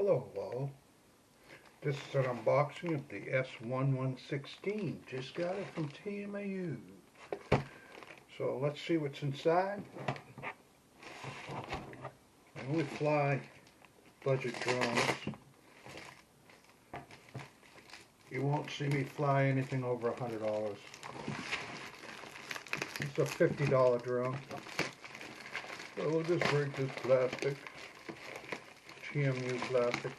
Hello all. This is an unboxing of the S116. Just got it from Temu. So let's see what's inside. I only fly budget drones. You won't see me fly anything over $100. It's a $50 drone. So we'll just break this plastic. Temu plastic.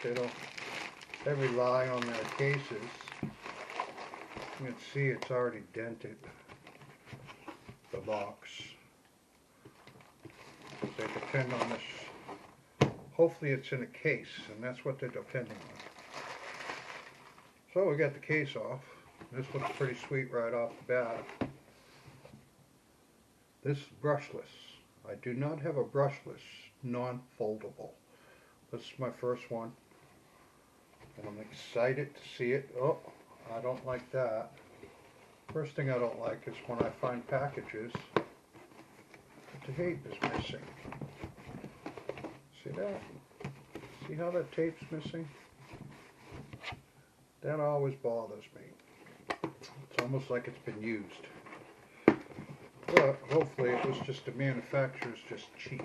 They rely on their cases. You can see it's already dented the box. They depend on this. Hopefully it's in a case, and that's what they're depending on. So we got the case off. This looks pretty sweet right off the bat. This is brushless. I do not have a brushless, non-foldable. This is my first one. And I'm excited to see it. Oh, I don't like that. First thing I don't like is when I find packages that the tape is missing. See that? See how that tape's missing? That always bothers me. It's almost like it's been used. But hopefully it was just the manufacturer's just cheap.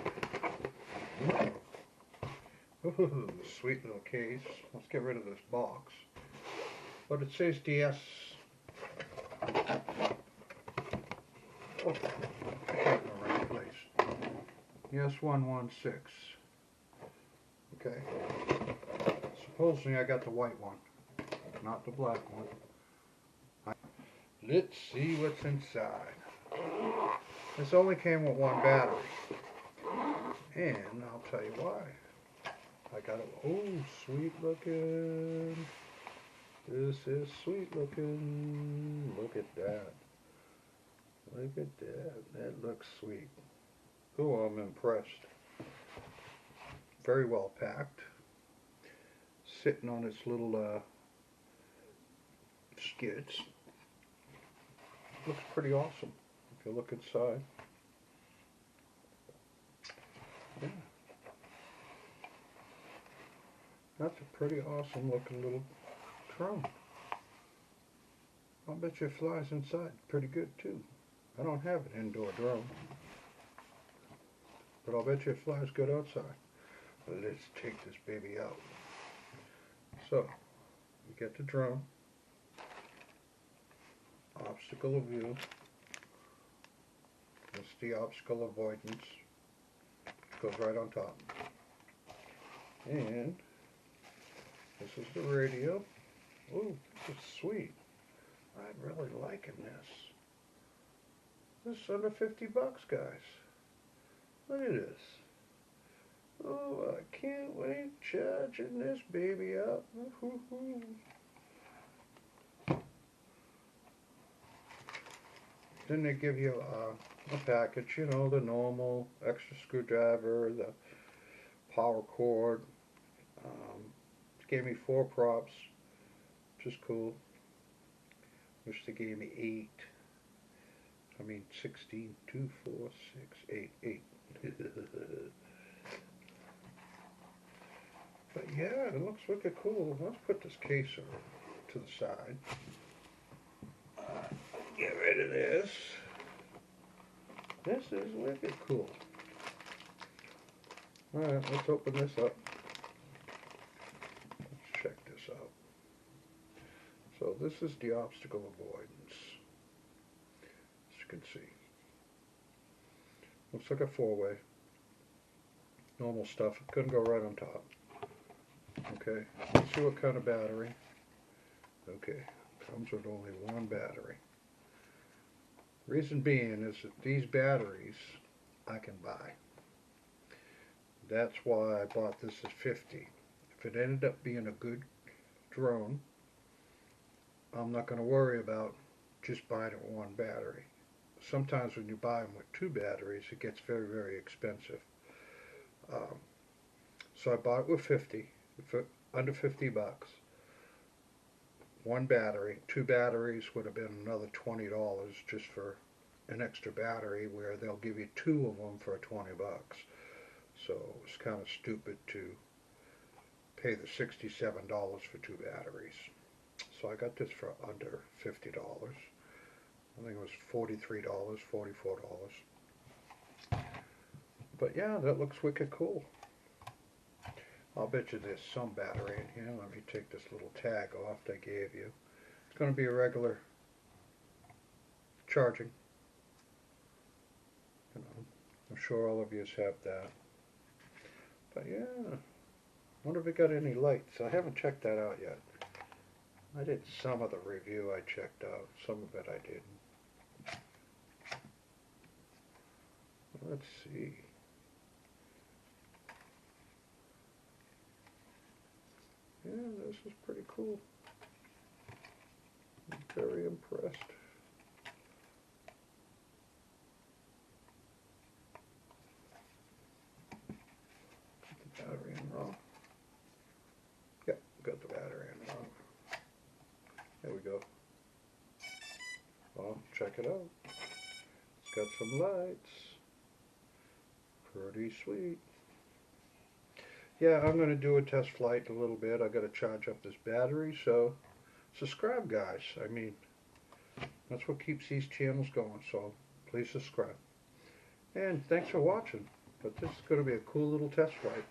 Ooh, sweet little case. Let's get rid of this box. But it says DS. Oh, I hit the right place. The S116. Okay. Supposedly I got the white one, not the black one. Let's see what's inside. This only came with one battery. And I'll tell you why. I got it. Oh, sweet looking. This is sweet looking. Look at that. Look at that. That looks sweet. Oh, I'm impressed. Very well packed. Sitting on its little skids. Looks pretty awesome if you look inside. Yeah. That's a pretty awesome looking little drone. I'll bet you it flies inside pretty good too. I don't have an indoor drone, but I'll bet you it flies good outside. Let's take this baby out. So, you get the drone, obstacle of view, that's the obstacle avoidance, goes right on top. And this is the radio. Ooh, this is sweet. I'm really liking this. This is under 50 bucks, guys. Look at this. Oh, I can't wait charging this baby up. Then they give you a package, you know, the normal extra screwdriver, the power cord. Gave me 4 props, which is cool. Wish they gave me 16, 2, 4, 6, 8. But yeah, it looks wicked cool. Let's put this case over to the side. Get rid of this. This is wicked cool. Alright, let's open this up. Check this out. So this is the obstacle avoidance, as you can see. Looks like a 4-way. Normal stuff. It couldn't go right on top. Okay, let's see what kind of battery. Okay, comes with only one battery. Reason being is that these batteries I can buy. That's why I bought this at 50. If it ended up being a good drone, I'm not going to worry about just buying it with one battery. Sometimes when you buy them with 2 batteries, it gets very, very expensive. So I bought it with 50, under 50 bucks. One battery. 2 batteries would have been another $20 just for an extra battery, where they'll give you 2 of them for 20 bucks. So it's kind of stupid to pay the $67 for 2 batteries. So I got this for under $50. I think it was $43, $44. But yeah, that looks wicked cool. I'll bet you there's some battery in here. Let me take this little tag off they gave you. It's going to be a regular charging. You know, I'm sure all of you have that. But yeah, wonder if it got any lights. I haven't checked that out yet. I did some of the review I checked out. Some of it I didn't. Let's see. Yeah, this is pretty cool. I'm very impressed. Put the battery in wrong. Yep, got the battery in wrong. There we go. Well, check it out. It's got some lights. Pretty sweet. Yeah, I'm going to do a test flight in a little bit. I've got to charge up this battery, so subscribe, guys. I mean, that's what keeps these channels going, so please subscribe. And thanks for watching. But this is going to be a cool little test flight.